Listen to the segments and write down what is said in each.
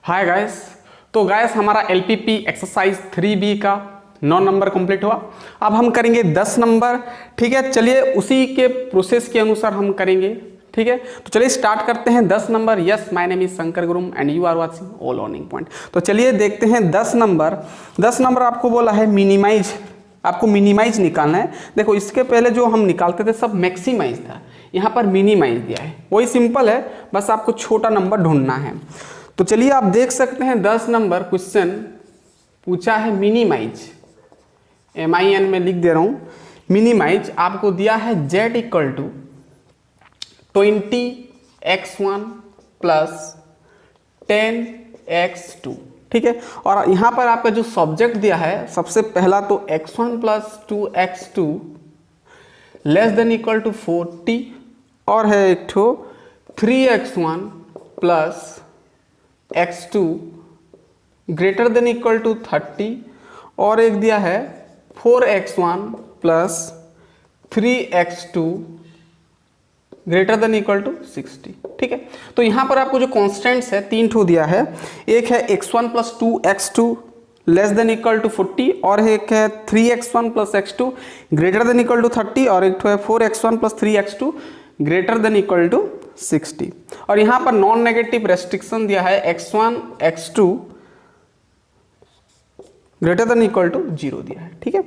Hi guys. तो guys हमारा LPP exercise 3B का 9 नंबर कंप्लीट हुआ। अब हम करेंगे 10 नंबर। ठीक है, चलिए उसी के प्रोसेस के अनुसार हम करेंगे। ठीक है, तो चलिए स्टार्ट करते हैं 10 number. Yes, my name is Shankar Gurum and you are watching All Learning Point. तो चलिए देखते हैं 10 नंबर। 10 नंबर आपको बोला है मिनिमाइज, आपको मिनिमाइज निकालना है। देखो इसके पहले जो हम निकालते थे सब मैक्सिमाइज था, यहाँ पर मिनिमाइज दिया है। वही सिंपल है, बस आपको छोटा नंबर ढूंढना है। तो चलिए आप देख सकते हैं 10 नंबर क्वेश्चन पूछा है मिनिमाइज, MIN में लिख दे रहा हूं। मिनिमाइज आपको दिया है z equal to 20x1 plus 10x2। ठीक है, और यहां पर आपका जो सब्जेक्ट दिया है सबसे पहला तो x1 plus 2x2 less than equal to 40, और है एक ठो 3x1 plus x2 greater than equal to 30, और एक दिया है 4x1 plus 3x2 greater than equal to 60। ठीक है, तो यहां पर आपको जो कॉन्स्टेंट्स है 3 ठो दिया है। एक है x1 plus 2x2 less than equal to 40, और एक है 3x1 plus x2 greater than equal to 30, और एक ठो है 4x1 plus 3x2 greater than equal to 60। और यहां पर नॉन नेगेटिव रेस्ट्रिक्शन दिया है x1 x2 greater than equal to 0 दिया है। ठीक है,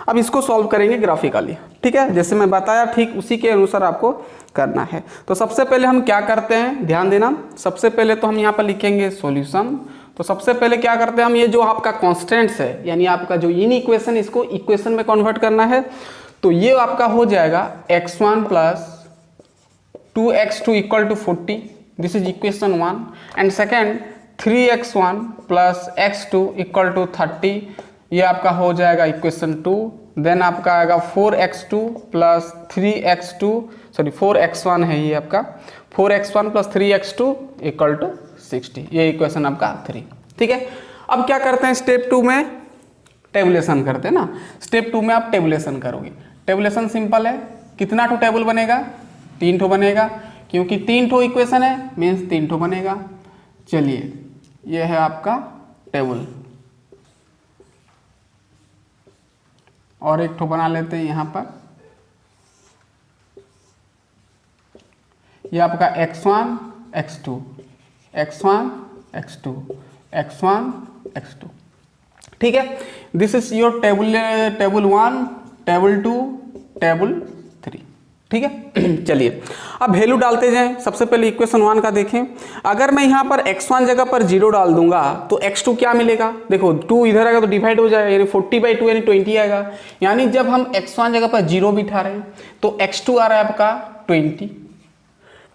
अब इसको सॉल्व करेंगे ग्राफिकली। ठीक है, जैसे मैं बताया ठीक उसी के अनुसार आपको करना है। तो सबसे पहले हम क्या करते हैं, ध्यान देना। सबसे पहले तो हम यहाँ पर लिखेंगे सॉल्यूशन। तो सबसे पहले क्या करते हैं हम, ये जो आपका कॉन्स्टेंट्स है यानी आपका जो इन इक्वेशन, इसको इक्वेशन में कन्वर्ट करना है। तो ये आपका हो जाएगा x1 plus 2x2 equal to 40, this is equation 1। And second 3x1 plus x2 equal to 30, ये आपका हो जाएगा इक्वेशन 2। देन आपका आएगा 4x2 plus 3x2, sorry 4x1 है ये आपका, 4x1 plus 3x2 equal to 60, ये इक्वेशन आपका 3। ठीक है, अब क्या करते हैं स्टेप 2 में टेबुलेशन करते हैं ना। स्टेप 2 में आप टेबुलेशन करोगे। टेबुलेशन सिंपल है, कितना ठो टेबल बनेगा, 3 ठो बनेगा, क्योंकि 3 ठो इक्वेशन है मीन्स 3 ठो बनेगा। चलिए ये है आपका टेबल, और एक ठो बना लेते हैं यहाँ पर। ये आपका x1 x2 x1 x2 x1 x2। ठीक है, this is your table 1, table 2, table 3। ठीक है, चलिए अब वैल्यू डालते जाएं। सबसे पहले इक्वेशन 1 का देखें। अगर मैं यहाँ पर x1 जगह पर 0 डाल दूंगा तो x2 क्या मिलेगा, देखो 2 इधर आएगा तो डिवाइड हो जाएगा, यानी 40/2 यानी 20 आएगा। यानी जब हम x1 जगह पर 0 बिठा रहे हैं तो x2 आ रहा है आपका 20।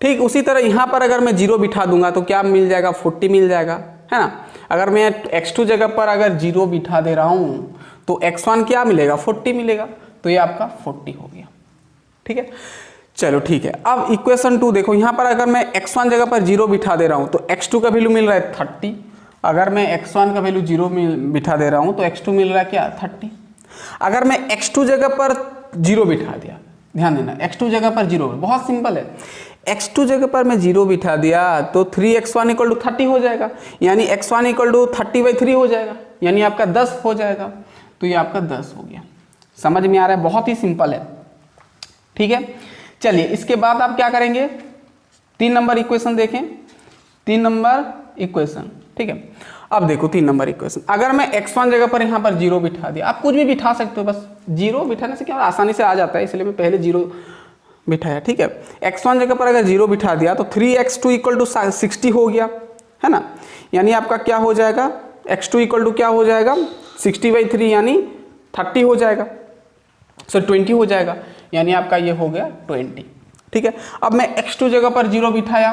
ठीक उसी तरह यहाँ पर अगर मैं 0 बिठा दूंगा तो क्या मिल जाएगा, 40 मिल जाएगा, है ना। अगर मैं x2 जगह पर अगर 0 बिठा दे रहा हूँ तो x1 क्या मिलेगा, 40 मिलेगा, तो ये आपका 40 हो गया। ठीक है, चलो ठीक है। अब इक्वेशन 2 देखो, यहाँ पर अगर मैं x1 जगह पर 0 बिठा दे रहा हूँ तो x2 का वैल्यू मिल रहा है 30। अगर मैं x1 का वैल्यू 0 बिठा दे रहा हूँ तो x2 मिल रहा है क्या, 30। अगर मैं x2 जगह पर 0 बिठा दिया, ध्यान देना x2 जगह पर 0, बहुत सिंपल है। x2 जगह पर मैं 0 बिठा दिया तो 3x1 इक्वल टू 30 हो जाएगा, यानी x1 इक्वल टू 30/3 हो जाएगा, यानी आपका 10 हो जाएगा। तो ये आपका 10 हो गया। समझ में आ रहा है, बहुत ही सिंपल है। ठीक है, चलिए इसके बाद आप क्या करेंगे, 3 नंबर इक्वेशन देखें। 3 नंबर इक्वेशन, ठीक है। अब देखो 3 नंबर इक्वेशन, अगर मैं x1 जगह पर यहाँ पर 0 बिठा दिया, आप कुछ भी बिठा सकते हो, बस 0 बिठाने से क्या आसानी से आ जाता है, इसलिए मैं पहले 0 बिठाया। ठीक है, x1 जगह पर अगर 0 बिठा दिया तो 3x2 इक्वल टू 60 हो गया, है ना। यानी आपका क्या हो जाएगा, x2 इक्वल टू क्या हो जाएगा, 60/3 यानी 30 हो जाएगा, सो 20 हो जाएगा, यानी आपका ये हो गया 20। ठीक है, अब मैं x2 जगह पर 0 बिठाया,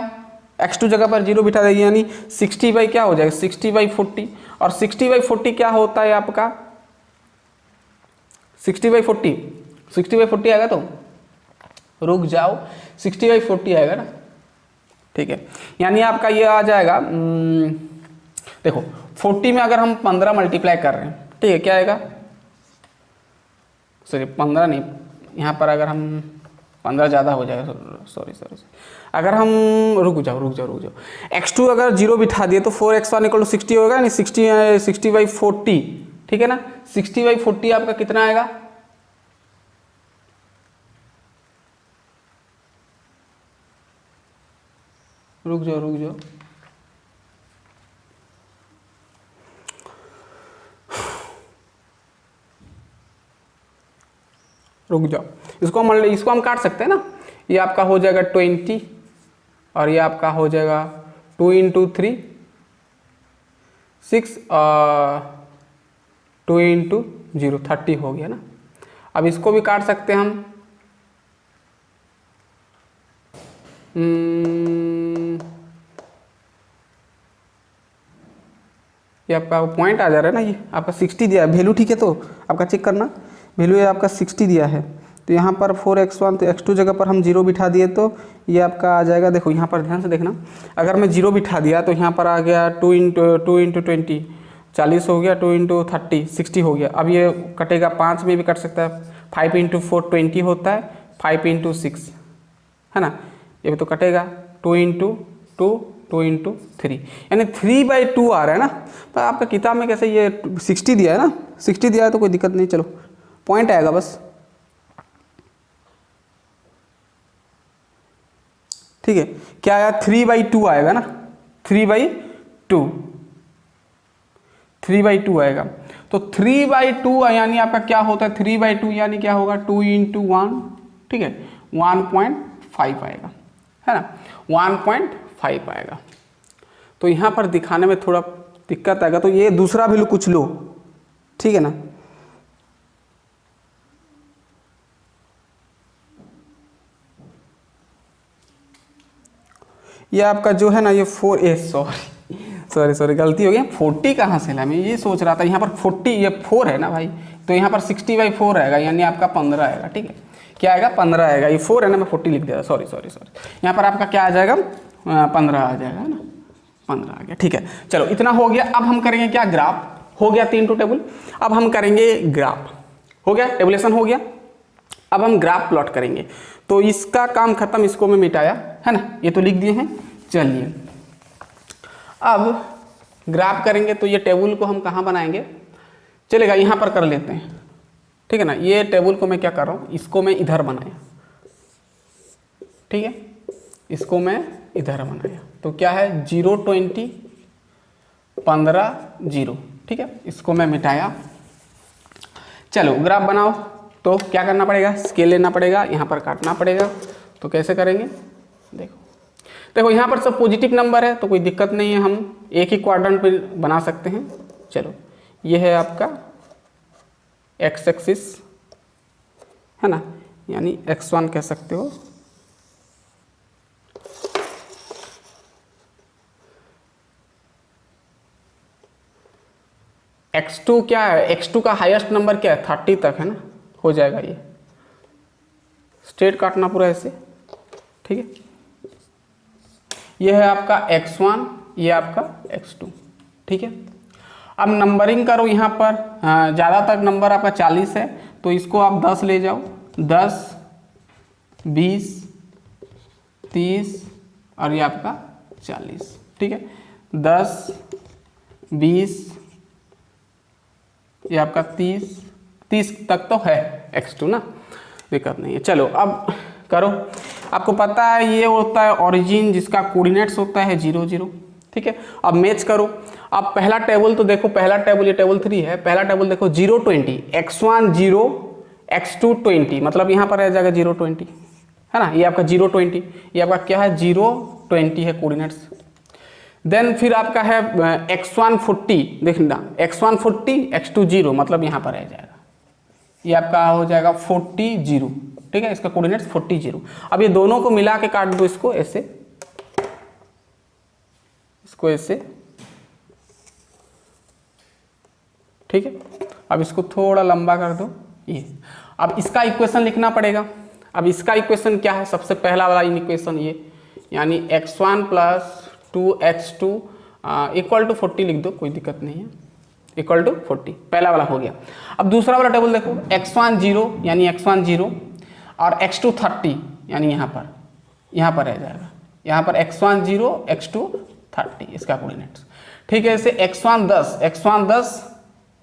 x2 जगह पर 0 बिठा दिया, यानी 60 बाई क्या हो जाएगा, 60/40, और 60/40 क्या होता है आपका, 60/40, 60/40 आएगा, तो रुक जाओ, 60/40 आएगा ना। ठीक है, यानी आपका ये आ जाएगा, देखो 40 में अगर हम 15 मल्टीप्लाई कर रहे हैं, ठीक है, क्या आएगा, सॉरी 15 नहीं, यहाँ पर अगर हम 15 ज़्यादा हो जाएगा, सॉरी। अगर हम रुक जाओ, x2 अगर 0 बिठा दिए तो 4x1 = 60 होगा, यानी 60/40, ठीक है ना। 60/40 आपका कितना आएगा, रुक जाओ, इसको हम काट सकते हैं ना। ये आपका हो जाएगा 20 और ये आपका हो जाएगा 2 × 3 6 2 × 0 30 हो गया ना। अब इसको भी काट सकते हैं हम, ये आपका पॉइंट आ जा रहा है ना, ये आपका 60 दिया है वैल्यू, ठीक है। तो आपका चेक करना, वैल्यू ये आपका 60 दिया है, तो यहाँ पर 4x1 तो x2 जगह पर हम 0 बिठा दिए तो ये आपका आ जाएगा। देखो यहाँ पर ध्यान से देखना, अगर मैं 0 बिठा दिया तो यहाँ पर आ गया 2 × 20 40 हो गया, 2 × 30 60 हो गया। अब ये कटेगा, 5 में भी कट सकता है, 5 × 4 20 होता है, 5 × 6 है ना, ये भी तो कटेगा, 2 × 2 2 × 3, यानी 3/2 आ रहा है ना। तो आपका किताब में कैसे ये 60 दिया है ना, 60 दिया है तो कोई दिक्कत नहीं, चलो पॉइंट आएगा बस, ठीक है। क्या आया, 3/2 आएगा ना, 3/2 आएगा। तो 3/2 यानी आपका क्या होता है, 3/2 यानी क्या होगा, 2 × 1, ठीक है, 1.5 आएगा, है ना, 1.5 आएगा। तो यहाँ पर दिखाने में थोड़ा दिक्कत आएगा, तो ये दूसरा वैल्यू कुछ लो, ठीक है ना। ये आपका जो है ना, ये 4 सॉरी गलती हो गई, 40 कहाँ से ला, मैं ये सोच रहा था यहाँ पर 40, ये 4 है ना भाई, तो यहाँ पर 60/4 आएगा, यानी आपका 15 आएगा, ठीक है। क्या आएगा, 15 आएगा, ये 4 है ना, मैं 40 लिख दिया, सॉरी। यहाँ पर आपका क्या आ जाएगा, 15 आ जाएगा, है ना, 15 आ गया, ठीक है। चलो इतना हो गया। अब हम करेंगे क्या, ग्राफ हो गया, 3 टू टेबल। अब हम करेंगे ग्राफ, हो गया, टेबुलेशन हो गया। अब हम ग्राफ प्लॉट करेंगे, तो इसका काम खत्म, इसको मैं मिटाया, है ना, ये तो लिख दिए हैं। चलिए अब ग्राफ करेंगे, तो ये टेबल को हम कहाँ बनाएंगे, चलेगा यहाँ पर कर लेते हैं, ठीक है ना। ये टेबल को मैं क्या कर रहा हूँ, इसको मैं इधर बनाया, ठीक है, इसको मैं इधर बनाया, तो क्या है 0 20 15 0, ठीक है। इसको मैं मिटाया। चलो ग्राफ बनाओ, तो क्या करना पड़ेगा, स्केल लेना पड़ेगा, यहाँ पर काटना पड़ेगा। तो कैसे करेंगे, देखो यहाँ पर सब पॉजिटिव नंबर है तो कोई दिक्कत नहीं है, हम एक ही क्वाड्रेंट पे बना सकते हैं। चलो ये है आपका x एक्सिस, है ना, यानी x1 कह सकते हो, x2 क्या है, x2 का हाईएस्ट नंबर क्या है, 30 तक है ना, हो जाएगा। ये स्ट्रेट काटना पूरा ऐसे, ठीक है। ये है आपका x1, ये आपका x2, ठीक है। अब नंबरिंग करो, यहाँ पर ज़्यादा तक नंबर आपका 40 है, तो इसको आप 10 ले जाओ, 10 20 30 और ये आपका 40, ठीक है। 10 20 ये आपका 30 तक तो है x2 ना, दिक्कत नहीं है। चलो अब करो, आपको पता है ये होता है ओरिजिन, जिसका कोऑर्डिनेट्स होता है 0 0, ठीक है। अब मैच करो। अब पहला टेबल तो देखो, पहला टेबल ये टेबल 3 है, पहला टेबल देखो 0 20, x1 0 x2 20, मतलब यहाँ पर रह जाएगा 0 20, है ना। ये आपका 0 20, ये आपका क्या है 0 20 है कोऑर्डिनेट्स। देन फिर आपका है x1 40, देखना x1 40 x2 0, मतलब यहाँ पर रह जाएगा, ये आपका हो जाएगा 40 0, ठीक है। इसका कोऑर्डिनेट्स 40 0। अब ये दोनों को मिला के काट दो, इसको ऐसे, इसको ऐसे, ठीक है। अब इसको थोड़ा लंबा कर दो ये। अब इसका इक्वेशन लिखना पड़ेगा। अब इसका इक्वेशन क्या है, सबसे पहला वाला इक्वेशन ये, यानी x1 + 2x2 = 40 लिख दो, कोई दिक्कत नहीं है, = 40, पहला वाला हो गया। अब दूसरा वाला टेबल देखो, x1 0 यानी x1 0 और x2 30 यानी यहाँ पर रह जाएगा, यहाँ पर x1 0 x2 30 इसका कोऑर्डिनेट्स। ठीक है, इसे x1 10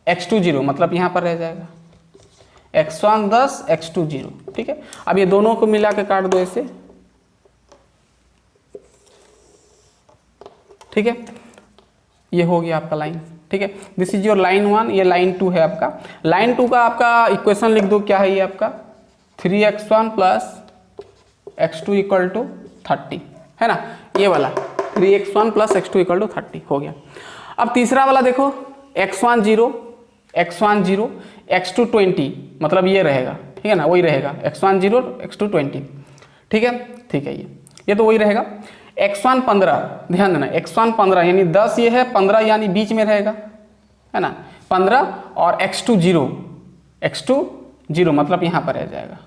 x2 0 मतलब यहाँ पर रह जाएगा x1 10 x2 0। ठीक है, अब ये दोनों को मिला के काट दो इसे। ठीक है, ये हो गया आपका लाइन। ठीक है, दिस इज योर लाइन 1, ये लाइन 2 है आपका। लाइन 2 का आपका इक्वेशन लिख दो, क्या है ये आपका 3x1 plus x2 equal to 30 है ना, ये वाला 3x1 plus x2 equal to 30 हो गया। अब तीसरा वाला देखो x1 0 x2 20 मतलब ये रहेगा, ठीक है ना, वही रहेगा x1 0 x2 20। ठीक है, ये तो वही रहेगा। x1 15, ध्यान देना x1 15 यानी 10 ये है, 15 यानी बीच में रहेगा, है ना 15, और x2 0 मतलब यहाँ पर रह जाएगा,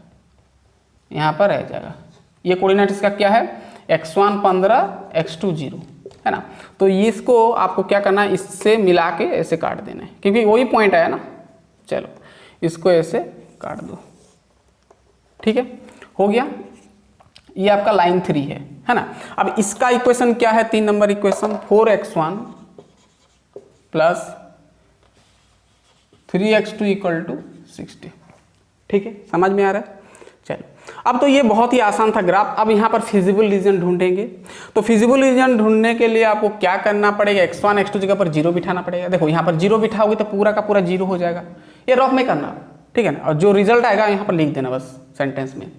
ये कोऑर्डिनेट इसका क्या है x1 15 x2 0 है ना। तो इसको आपको क्या करना है, इससे मिला के ऐसे काट देना है क्योंकि वही पॉइंट आया ना। चलो इसको ऐसे काट दो। ठीक है, हो गया, ये आपका लाइन 3 है ना। अब इसका इक्वेशन क्या है, 3 number equation 4x1 plus 3x2 equal to 60। ठीक है, समझ में आ रहा है। चलो अब तो ये बहुत ही आसान था ग्राफ। अब यहाँ पर फिजिबल रीजन ढूंढेंगे। तो फिजिबल रीजन ढूंढने के लिए आपको क्या करना पड़ेगा, x1 x2 जगह पर 0 बिठाना पड़ेगा। देखो यहाँ पर 0 बिठाओगे तो पूरा का पूरा 0 हो जाएगा, ये रफ में करना, ठीक है ना। और जो रिजल्ट आएगा यहाँ पर लिख देना बस सेंटेंस में।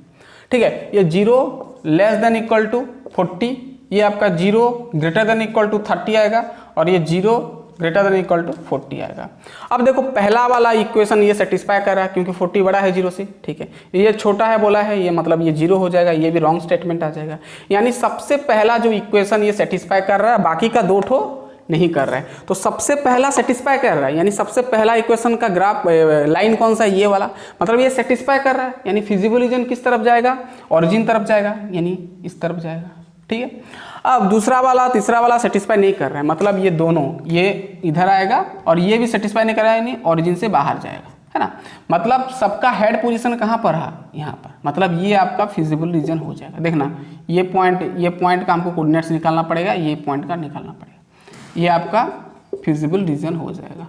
ठीक है, ये 0 लेस देन इक्वल टू 40, ये आपका 0 ग्रेटर देन इक्वल टू 30 आएगा, और ये 0 ग्रेटर देन इक्वल टू 40 आएगा। अब देखो पहला वाला इक्वेशन ये सेटिस्फाई कर रहा है क्योंकि 40 बड़ा है 0 से। ठीक है, ये छोटा है बोला है, ये मतलब ये 0 हो जाएगा, ये भी रॉन्ग स्टेटमेंट आ जाएगा। यानी सबसे पहला जो इक्वेशन ये सेटिस्फाई कर रहा है, बाकी का 2 ठो नहीं कर रहा है। तो सबसे पहला सेटिस्फाई कर रहा है, यानी सबसे पहला इक्वेशन का ग्राफ लाइन कौन सा है, ये वाला, मतलब ये सेटिस्फाई कर रहा है। यानी फिजिबल रीजन किस तरफ जाएगा, ओरिजिन तरफ जाएगा, यानी इस तरफ जाएगा। ठीक है, अब दूसरा वाला तीसरा वाला सेटिस्फाई नहीं कर रहा है, मतलब ये दोनों, ये इधर आएगा और ये भी सेटिस्फाई नहीं कर रहा है, यानी ओरिजिन से बाहर जाएगा, है ना। मतलब सबका हेड पोजीशन कहाँ पर है, यहाँ पर, मतलब ये आपका फिजिबल रीजन हो जाएगा। देखना ये पॉइंट का हमको कोऑर्डिनेट्स निकालना पड़ेगा, ये पॉइंट का निकालना पड़ेगा, ये आपका फिजिबल रीजन हो जाएगा।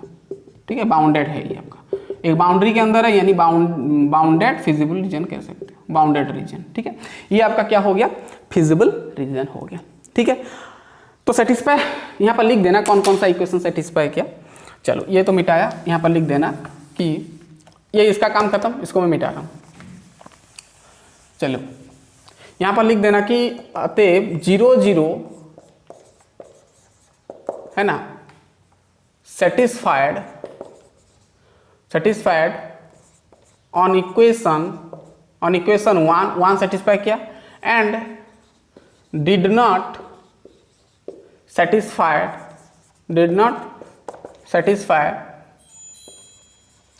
ठीक है, बाउंडेड है ये आपका, एक बाउंड्री के अंदर है, यानी बाउंडेड फिजिबल रीजन कह सकते हैं, बाउंडेड रीजन। ठीक है, ये आपका क्या हो गया, फिजिबल रीजन हो गया। ठीक है, तो सेटिस्फाई यहाँ पर लिख देना कौन कौन सा इक्वेशन सेटिस्फाई किया। चलो ये तो मिटाया, यहाँ पर लिख देना कि ये इसका काम खत्म, इसको मैं मिटा रहा हूँ। चलो यहाँ पर लिख देना कि अतएव 0 0 है ना, सेटिस्फाइड ऑन इक्वेशन 1 सेटिस्फाई किया, and did not satisfy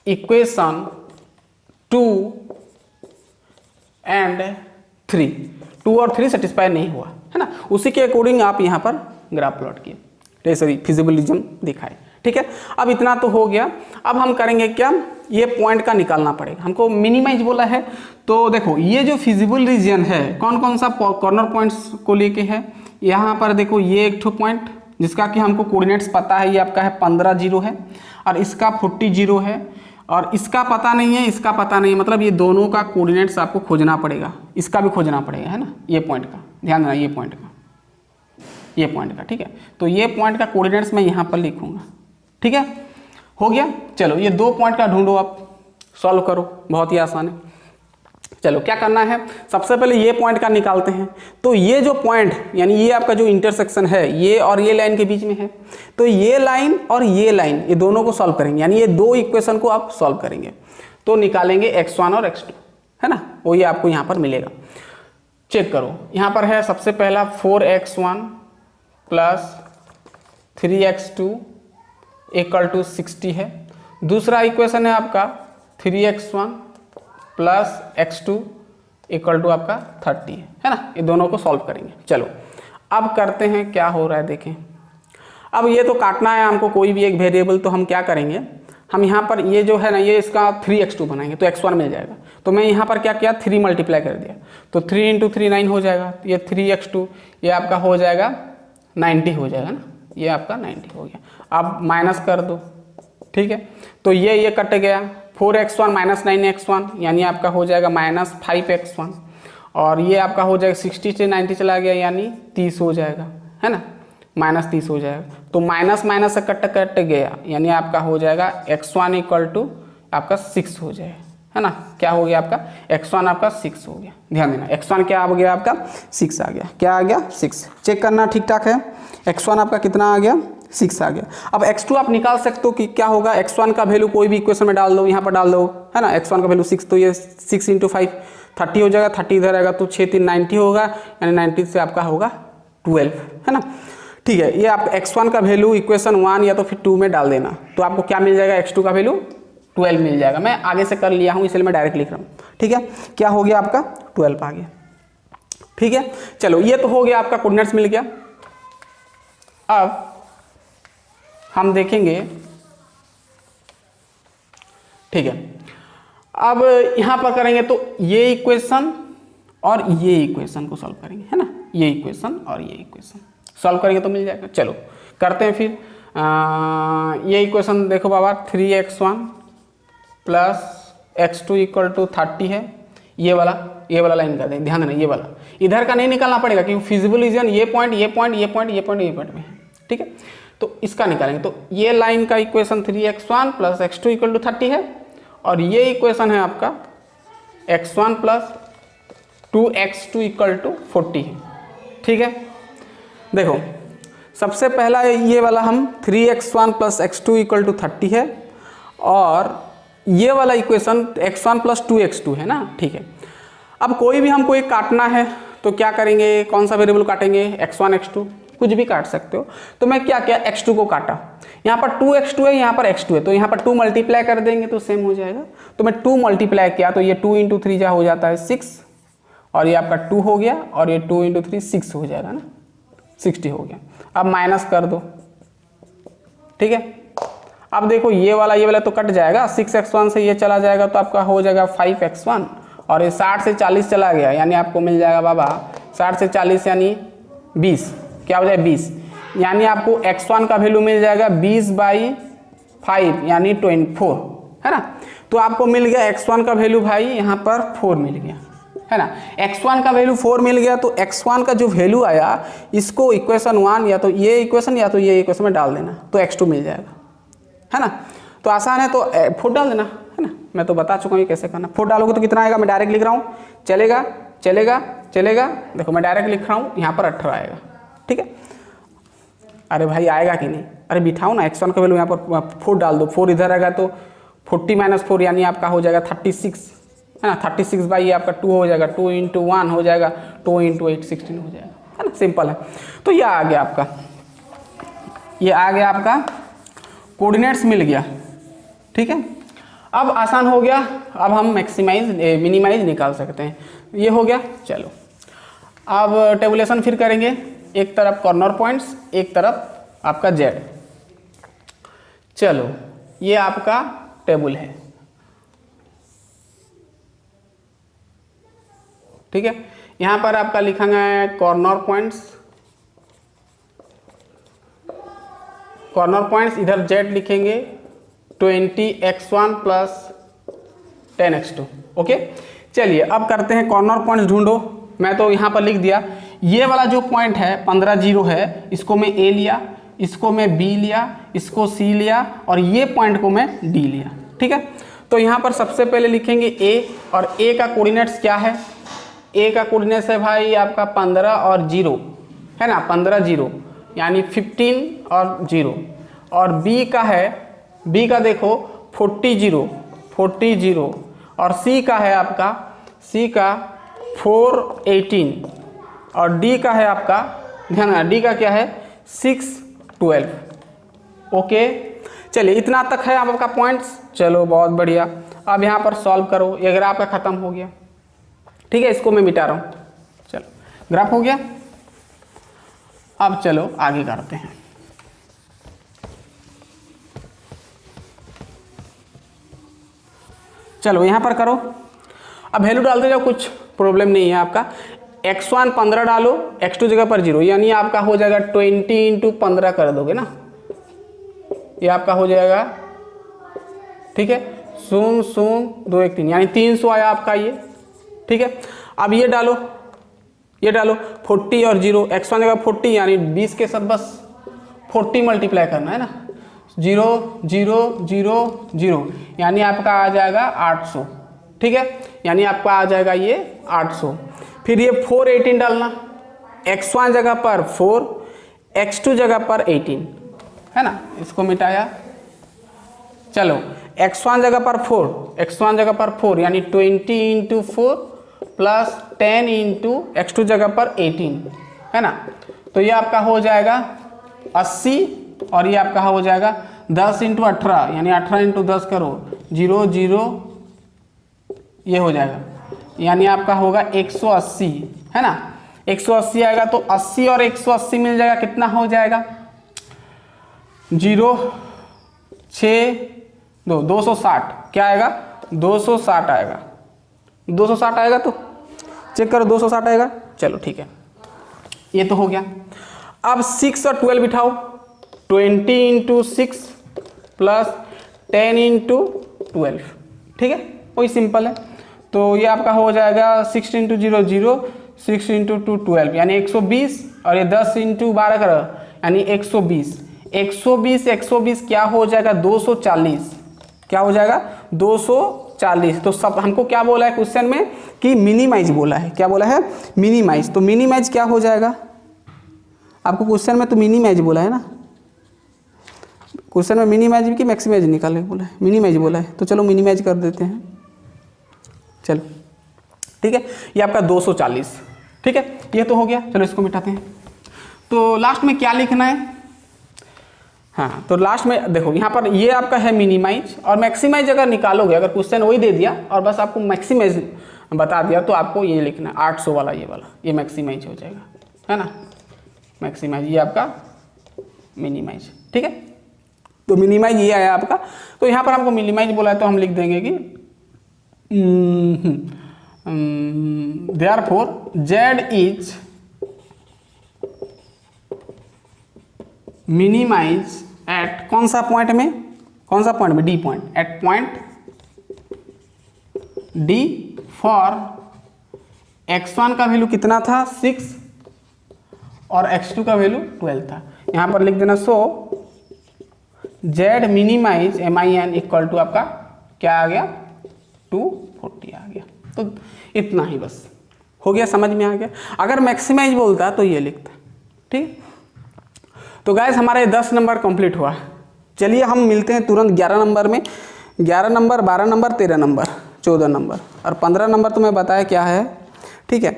equation 2 and 3, 2 और 3 सेटिस्फाई नहीं हुआ, है ना। उसी के अकॉर्डिंग आप यहाँ पर ग्राफ प्लॉट किए, सॉरी फिजिबल रीजन दिखाए। ठीक है, अब इतना तो हो गया। अब हम करेंगे क्या, ये पॉइंट का निकालना पड़ेगा हमको, मिनिमाइज बोला है। तो देखो ये जो फिजिबल रीजन है कौन कौन सा कॉर्नर पॉइंट्स को लेके है, यहाँ पर देखो ये एक ठो पॉइंट जिसका कि हमको कोऑर्डिनेट्स पता है, ये आपका है 15 0 है, और इसका 40 0 है, और इसका पता नहीं है, इसका पता नहीं, मतलब ये दोनों का कोऑर्डिनेट्स आपको खोजना पड़ेगा, इसका भी खोजना पड़ेगा, है ना। ये पॉइंट का ध्यान देना, ये पॉइंट का, ठीक है। तो ये पॉइंट का कोऑर्डिनेट्स मैं यहाँ पर लिखूंगा। ठीक है, हो गया। चलो ये 2 पॉइंट का ढूंढो, आप सॉल्व करो, बहुत ही आसान है। चलो क्या करना है, सबसे पहले ये पॉइंट का निकालते हैं। तो ये जो पॉइंट, यानी ये आपका जो इंटरसेक्शन है, ये और ये लाइन के बीच में है, तो ये लाइन और ये लाइन, ये दोनों को सॉल्व करेंगे, यानी ये 2 इक्वेशन को आप सॉल्व करेंगे। तो निकालेंगे x1 और x2, है ना, वो ये आपको यहाँ पर मिलेगा। चेक करो, यहाँ पर है सबसे पहला 4x1 plus 3x2 equal to 60 है। दूसरा इक्वेशन है आपका 3x1 plus x2 equal to आपका 30 है ना। ये दोनों को सॉल्व करेंगे। चलो अब करते हैं क्या हो रहा है, देखें। अब ये तो काटना है हमको कोई भी एक वेरिएबल, तो हम क्या करेंगे, हम यहाँ पर ये जो है ना ये इसका 3x2 बनाएंगे तो x1 मिल जाएगा। तो मैं यहाँ पर क्या किया 3 मल्टीप्लाई कर दिया तो 3 × 3 9 हो जाएगा। ये 3x2 ये आपका हो जाएगा 90 हो जाएगा ना, ये आपका 90 हो गया। अब माइनस कर दो, ठीक है। तो ये कट गया 4x1 - 9x1 यानी आपका हो जाएगा -5x1 और ये आपका हो जाएगा 60 से 90 चला गया यानी 30 हो जाएगा, है ना, -30 हो जाएगा। तो माइनस माइनस से कट गया यानी आपका हो जाएगा x1 = आपका 6 हो जाएगा, है ना। क्या हो गया आपका x1 आपका 6 हो गया। ध्यान देना x1 क्या हो गया आपका 6 आ गया। क्या आ गया 6। चेक करना ठीक ठाक है। x1 आपका कितना आ गया 6 आ गया। अब x2 आप निकाल सकते हो कि क्या होगा। x1 का वैल्यू कोई भी इक्वेशन में डाल दो, यहाँ पर डाल दो, है ना। x1 का वैल्यू 6 तो ये 6 × 5 30 हो जाएगा। 30 इधर आएगा तो 6 × 3 90 होगा यानी 90 से आपका होगा 12, है ना। ठीक है, ये आप x1 का वैल्यू इक्वेशन 1 या तो फिर 2 में डाल देना तो आपको क्या मिल जाएगा x2 का वैल्यू 12 मिल जाएगा। मैं आगे से कर लिया हूँ इसलिए मैं डायरेक्ट लिख रहा हूँ, ठीक है। क्या हो गया आपका 12 आ गया, ठीक है। चलो ये तो हो गया आपका कोऑर्डिनेट्स मिल गया। अब हम देखेंगे, ठीक है। अब यहाँ पर करेंगे तो ये इक्वेशन और ये इक्वेशन को सॉल्व करेंगे, है ना। ये इक्वेशन और ये इक्वेशन सॉल्व करेंगे तो मिल जाएगा। चलो करते हैं फिर। ये इक्वेशन देखो बाबा 3x1 + x2 = 30 है। ये वाला लाइन कर दें, ध्यान देना ये वाला इधर का नहीं निकालना पड़ेगा क्योंकि फिजिबल रीजन ये पॉइंट में है, ठीक है। तो इसका निकालेंगे तो ये लाइन का इक्वेशन 3x1 + x2 = 30 है और ये इक्वेशन है आपका x1 + 2x2 = 40 है, ठीक है। देखो सबसे पहला ये वाला हम 3x1 + x2 = 30 है और ये वाला इक्वेशन x1 + 2x2 है ना, ठीक है। अब कोई भी हमको एक काटना है तो क्या करेंगे, कौन सा वेरिएबल काटेंगे, x1 x2 कुछ भी काट सकते हो। तो मैं क्या किया x2 को काटा, यहाँ पर 2x2 है, यहाँ पर x2 है तो यहाँ पर 2 मल्टीप्लाई कर देंगे तो सेम हो जाएगा। तो मैं 2 मल्टीप्लाई किया तो ये 2 × 3 हो जाता है 6 और ये आपका 2 हो गया और ये 2 × 3 6 हो जाएगा ना, 60 हो गया। अब माइनस कर दो, ठीक है। अब देखो ये वाला तो कट जाएगा, 6x1 से ये चला जाएगा तो आपका हो जाएगा 5x1 और ये 60 से 40 चला गया यानी आपको मिल जाएगा बाबा 60 से 40 यानी 20, क्या हो जाएगा 20 यानी आपको x1 का वैल्यू मिल जाएगा 20/5 यानी 24, है ना। तो आपको मिल गया x1 का वैल्यू भाई यहाँ पर 4 मिल गया, है ना। x1 का वैल्यू 4 मिल गया तो x1 का जो वैल्यू आया इसको इक्वेशन 1 या तो ये इक्वेशन में डाल देना तो x2 मिल जाएगा, है ना। तो आसान है तो 4 डाल देना, है ना। मैं तो बता चुका हूँ कैसे करना। 4 डालोगे तो कितना आएगा, मैं डायरेक्ट लिख रहा हूँ, चलेगा। देखो मैं डायरेक्ट लिख रहा हूँ, यहाँ पर 18 आएगा, ठीक है। अरे भाई आएगा कि नहीं, अरे बिठाओ ना, x1 का वैल्यू यहाँ पर 4 डाल दो, 4 इधर आएगा तो 40 - 4 यानी आपका हो जाएगा 36, है ना। 36 बाई ये आपका 2 हो जाएगा, 2 × 1 हो जाएगा, 2 × 8 16 हो जाएगा, है ना। सिंपल है। तो ये आ गया आपका कोऑर्डिनेट्स मिल गया, ठीक है। अब आसान हो गया, अब हम मिनिमाइज निकाल सकते हैं। ये हो गया। चलो अब टेबुलेशन फिर करेंगे, एक तरफ कॉर्नर पॉइंट्स एक तरफ आपका z। चलो ये आपका टेबल है, ठीक है। यहाँ पर आपका लिखा है कॉर्नर पॉइंट्स, इधर z लिखेंगे 20x1 + 10x2, ओके। चलिए अब करते हैं कॉर्नर पॉइंट्स ढूंढो। मैं तो यहाँ पर लिख दिया, ये वाला जो पॉइंट है 15 0 है, इसको मैं a लिया, इसको मैं b लिया, इसको c लिया और ये पॉइंट को मैं d लिया, ठीक है। तो यहाँ पर सबसे पहले लिखेंगे a और a का कोऑर्डिनेट्स क्या है, a का कोऑर्डिनेट्स है भाई आपका 15 और 0, है ना। 15 0 यानी 15 और 0 और b का देखो 40 0 और c का है आपका 4 18 और d का है आपका, ध्यान d का क्या है 6 12, ओके। चलिए इतना तक है आपका पॉइंट्स। चलो बहुत बढ़िया। अब यहाँ पर सॉल्व करो, ये ग्राफ का ख़त्म हो गया, ठीक है। इसको मैं मिटा रहा हूँ। चलो ग्राफ हो गया। अब चलो आगे करते हैं। चलो यहाँ पर करो, अब वैल्यू डालते जाओ, कुछ प्रॉब्लम नहीं है आपका। x1 15 डालो, x2 जगह पर 0, यानी आपका हो जाएगा 20 × 15 कर दोगे ना, ये आपका हो जाएगा, ठीक है, 0 0 2 1 3, यानी 300 आया आपका ये, ठीक है। अब ये डालो 40 और 0, x1 जगह 40 यानी 20 के साथ बस 40 मल्टीप्लाई करना है ना, 0 0 0 0, यानी आपका आ जाएगा 800, ठीक है, यानी आपका आ जाएगा ये 800। फिर ये 4 18 डालना, x1 जगह पर 4, x2 जगह पर 18, है ना, इसको मिटाया। चलो x1 जगह पर 4, यानी 20 × 4 प्लस 10 × x2 जगह पर 18, है ना, तो ये आपका हो जाएगा 80, और ये आपका हो जाएगा 10 × 18, यानी 18 × 10 करो, 0 0, ये हो जाएगा, यानी आपका होगा 180, है ना, 180 आएगा, तो 80 और 180 मिल जाएगा, कितना हो जाएगा, 0 6 2 260, क्या आएगा, 260 आएगा, 260 आएगा, तो चेक करो 260 आएगा। चलो ठीक है, ये तो हो गया। अब 6 और 12 बिठाओ, 20 × 6 प्लस 10 × 12, ठीक है, वही सिंपल है। तो ये आपका हो जाएगा 6 × 0 0, 6 × 2 12, यानी 120, और ये 10 × 12 करो, यानी 120, 120 120 क्या हो जाएगा, 240, क्या हो जाएगा, 240। तो सब हमको क्या बोला है क्वेश्चन में कि मिनिमाइज बोला है, क्या बोला है, मिनिमाइज। तो मिनिमाइज क्या हो जाएगा, आपको क्वेश्चन में तो मिनिमाइज बोला है ना, क्वेश्चन में मिनिमाइज की मैक्सिमाइज निकालने बोला है, मिनिमाइज बोला है, तो चलो मिनिमाइज कर देते हैं। चलो ठीक है, ये आपका 240, ठीक है, ये तो हो गया। चलो इसको मिटाते हैं। तो लास्ट में क्या लिखना है, हाँ, तो लास्ट में देखो यहाँ पर ये आपका है मिनिमाइज, और मैक्सिमाइज अगर निकालोगे, अगर क्वेश्चन वही दे दिया और बस आपको मैक्सिमाइज बता दिया, तो आपको ये लिखना है 800 वाला, ये वाला, ये मैक्सिमाइज हो जाएगा, है ना, मैक्सिमाइज, ये आपका मिनिमाइज, ठीक है। तो मिनिमाइज ये आया आपका। तो यहाँ पर हमको मिनिमाइज बोला है, तो हम लिख देंगे कि therefore z is minimize at कौन सा पॉइंट में, D point, at point D for x1 का वैल्यू कितना था 6 और x2 का वैल्यू 12 था। यहाँ पर लिख देना, so z minimise min equal to आपका क्या आ गया, 240 आ गया। तो इतना ही बस हो गया, समझ में आ गया। अगर मैक्सिमाइज बोलता तो ये लिखता, ठीक। तो गाइस हमारे 10 नंबर कंप्लीट हुआ। चलिए हम मिलते हैं तुरंत 11 नंबर में। 11 नंबर, 12 नंबर, 13 नंबर, 14 नंबर और 15 नंबर तो मैं बताया क्या है, ठीक है।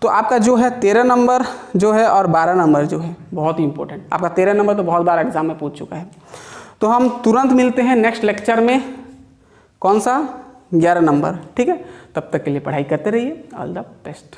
तो आपका जो है 13 नंबर जो है और 12 नंबर जो है बहुत ही इंपॉर्टेंट। आपका 13 नंबर तो बहुत बार एग्जाम में पूछ चुका है। तो हम तुरंत मिलते हैं नेक्स्ट लेक्चर में, कौन सा, 11 नंबर, ठीक है। तब तक के लिए पढ़ाई करते रहिए। All the best.